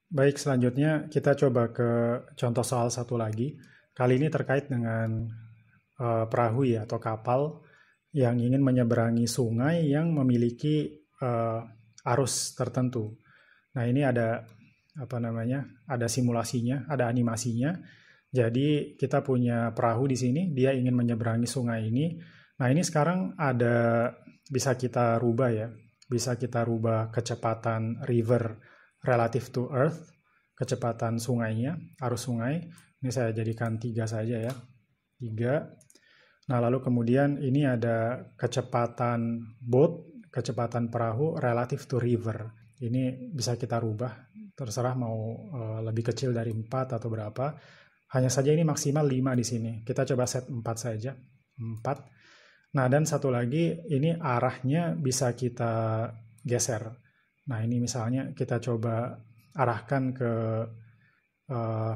Baik, selanjutnya kita coba ke contoh soal satu lagi. Kali ini terkait dengan perahu ya atau kapal yang ingin menyeberangi sungai yang memiliki arus tertentu. Nah, ini ada apa namanya? Ada simulasinya, ada animasinya. Jadi kita punya perahu di sini, dia ingin menyeberangi sungai ini. Nah, ini sekarang bisa kita rubah ya. Bisa kita rubah kecepatan river relative to earth, kecepatan sungainya, arus sungai. Ini saya jadikan 3 saja ya. 3. Nah, lalu kemudian ini ada kecepatan boat, kecepatan perahu relative to river. Ini bisa kita rubah, terserah mau lebih kecil dari 4 atau berapa. Hanya saja ini maksimal 5 di sini. Kita coba set 4 saja. 4. Nah, dan satu lagi, ini arahnya bisa kita geser. Nah, ini misalnya kita coba arahkan ke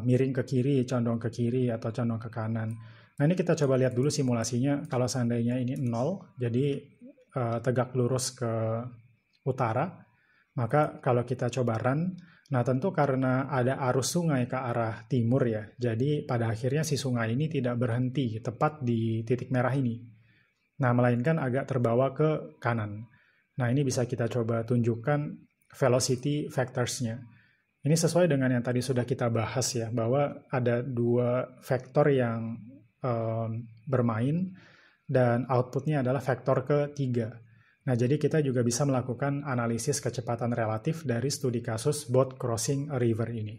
miring ke kiri, condong ke kiri, atau condong ke kanan. Nah, ini kita coba lihat dulu simulasinya. Kalau seandainya ini 0, jadi tegak lurus ke utara, maka kalau kita coba run, nah tentu karena ada arus sungai ke arah timur ya, jadi pada akhirnya si sungai ini tidak berhenti tepat di titik merah ini. Nah, melainkan agak terbawa ke kanan. Nah, ini bisa kita coba tunjukkan velocity vectors-nya. Ini sesuai dengan yang tadi sudah kita bahas ya, bahwa ada 2 vektor yang bermain dan outputnya adalah vektor ketiga. Nah, jadi kita juga bisa melakukan analisis kecepatan relatif dari studi kasus boat crossing a river ini.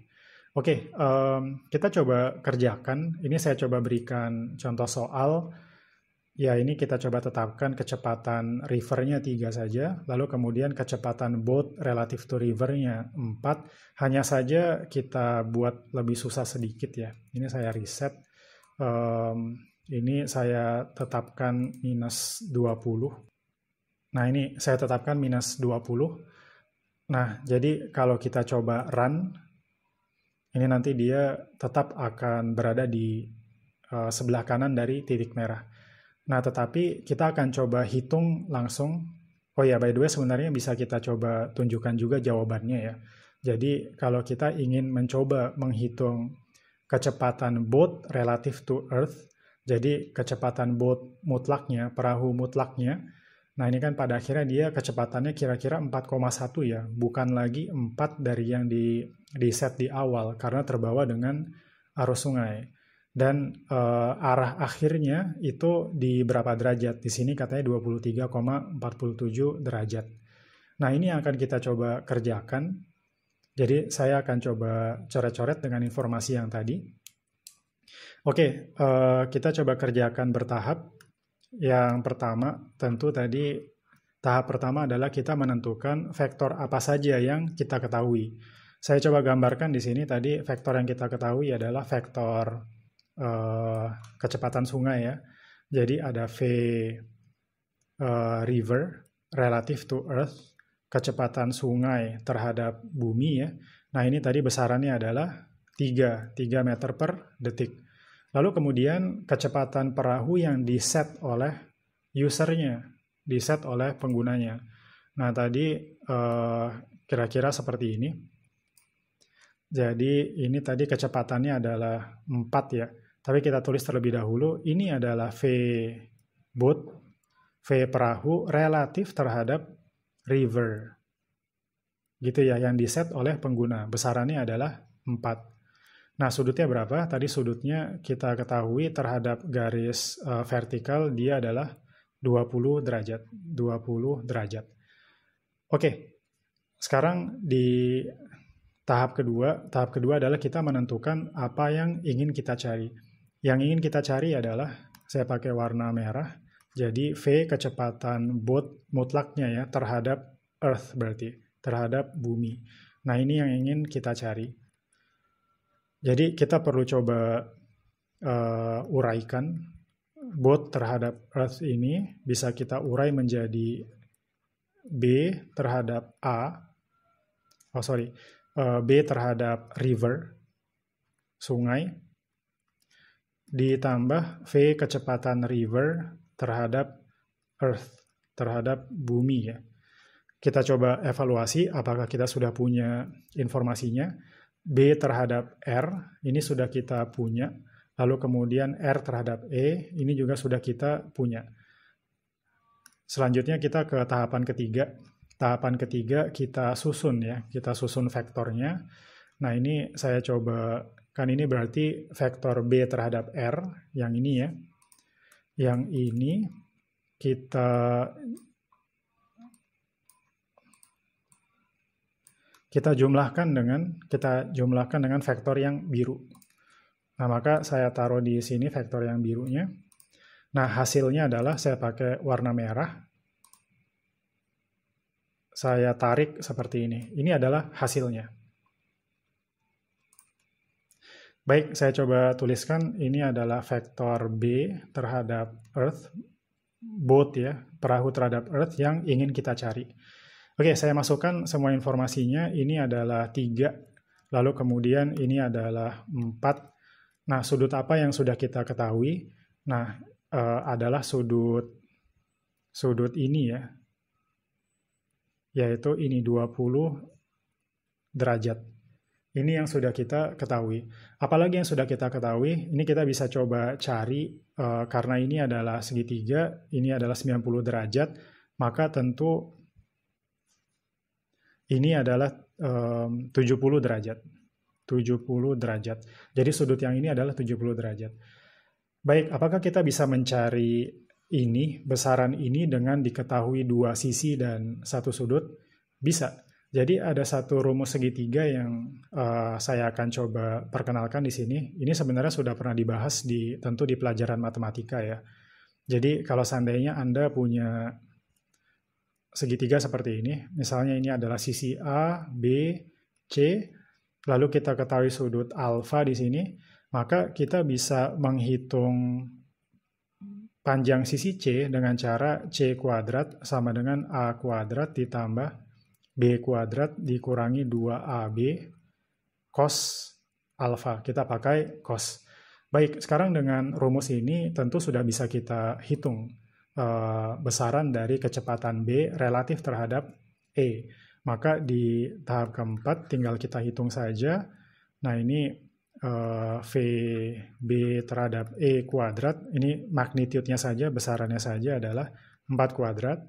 Oke, kita coba kerjakan. Ini saya coba berikan contoh soal. Ya, ini kita coba tetapkan kecepatan rivernya 3 saja, lalu kemudian kecepatan boat relative to rivernya 4. Hanya saja kita buat lebih susah sedikit ya. Ini saya reset. Ini saya tetapkan minus 20. Nah, ini saya tetapkan minus 20. Nah, jadi kalau kita coba run, ini nanti dia tetap akan berada di sebelah kanan dari titik merah. Nah, tetapi kita akan coba hitung langsung. Oh ya, by the way, sebenarnya bisa kita coba tunjukkan juga jawabannya ya. Jadi, kalau kita ingin mencoba menghitung kecepatan boat relative to earth, jadi kecepatan boat mutlaknya, perahu mutlaknya, nah ini kan pada akhirnya dia kecepatannya kira-kira 4,1 ya, bukan lagi 4 dari yang di set di awal, karena terbawa dengan arus sungai. Dan arah akhirnya itu di berapa derajat? Di sini katanya 23,47 derajat. Nah, ini yang akan kita coba kerjakan. Jadi saya akan coba coret-coret dengan informasi yang tadi. Oke, kita coba kerjakan bertahap. Yang pertama, tentu tadi tahap pertama adalah kita menentukan vektor apa saja yang kita ketahui. Saya coba gambarkan di sini tadi vektor yang kita ketahui adalah vektor kecepatan sungai ya. Jadi ada V river relative to earth, kecepatan sungai terhadap bumi ya. Nah, ini tadi besarannya adalah 3 meter per detik. Lalu kemudian kecepatan perahu yang diset oleh usernya, diset oleh penggunanya. Nah, tadi kira-kira seperti ini. Jadi ini tadi kecepatannya adalah 4 ya. Tapi kita tulis terlebih dahulu, ini adalah V boat, V perahu relatif terhadap river. Gitu ya, yang diset oleh pengguna. Besarannya adalah 4. Nah, sudutnya berapa? Tadi sudutnya kita ketahui terhadap garis vertikal dia adalah 20 derajat. 20 derajat. Oke, sekarang di tahap kedua adalah kita menentukan apa yang ingin kita cari. Yang ingin kita cari adalah, saya pakai warna merah, jadi V kecepatan boat mutlaknya ya, terhadap Earth berarti, terhadap bumi. Nah, ini yang ingin kita cari. Jadi kita perlu coba uraikan boat terhadap Earth ini, bisa kita urai menjadi B terhadap A, B terhadap river, sungai, ditambah V kecepatan river terhadap earth, terhadap bumi ya. Kita coba evaluasi apakah kita sudah punya informasinya. B terhadap R, ini sudah kita punya. Lalu kemudian R terhadap E, ini juga sudah kita punya. Selanjutnya kita ke tahapan ketiga. Tahapan ketiga kita susun ya, kita susun vektornya. Nah ini saya coba, kan ini berarti vektor B terhadap R, yang ini ya. Yang ini kita jumlahkan dengan vektor yang biru. Nah, maka saya taruh di sini vektor yang birunya. Nah, hasilnya adalah saya pakai warna merah. Saya tarik seperti ini. Ini adalah hasilnya. Baik, saya coba tuliskan ini adalah vektor B terhadap Earth, boat ya, perahu terhadap Earth yang ingin kita cari. Oke, saya masukkan semua informasinya. Ini adalah 3, lalu kemudian ini adalah 4. Nah, sudut apa yang sudah kita ketahui? Nah, adalah sudut ini ya, yaitu ini 20 derajat. Ini yang sudah kita ketahui. Apalagi yang sudah kita ketahui, ini kita bisa coba cari, karena ini adalah segitiga, ini adalah 90 derajat, maka tentu ini adalah 70 derajat. 70 derajat. Jadi sudut yang ini adalah 70 derajat. Baik, apakah kita bisa mencari ini, besaran ini dengan diketahui 2 sisi dan 1 sudut? Bisa. Jadi ada satu rumus segitiga yang saya akan coba perkenalkan di sini. Ini sebenarnya sudah pernah dibahas tentu di pelajaran matematika ya. Jadi kalau seandainya Anda punya segitiga seperti ini, misalnya ini adalah sisi A, B, C, lalu kita ketahui sudut alfa di sini, maka kita bisa menghitung panjang sisi C dengan cara C kuadrat sama dengan A kuadrat ditambah B kuadrat dikurangi 2AB cos alfa. Kita pakai cos. Baik, sekarang dengan rumus ini tentu sudah bisa kita hitung besaran dari kecepatan B relatif terhadap E. Maka di tahap keempat tinggal kita hitung saja. Nah ini VB terhadap E kuadrat, ini magnitude-nya saja, besarannya saja adalah 4 kuadrat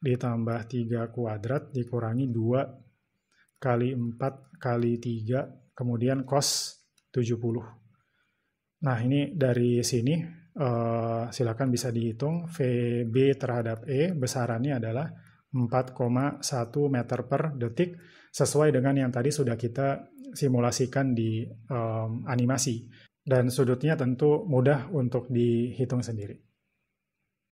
ditambah 3 kuadrat dikurangi 2 kali 4 kali 3, kemudian cos 70. Nah ini dari sini silakan bisa dihitung VB terhadap E besarannya adalah 4,1 meter per detik, sesuai dengan yang tadi sudah kita simulasikan di animasi. Dan sudutnya tentu mudah untuk dihitung sendiri.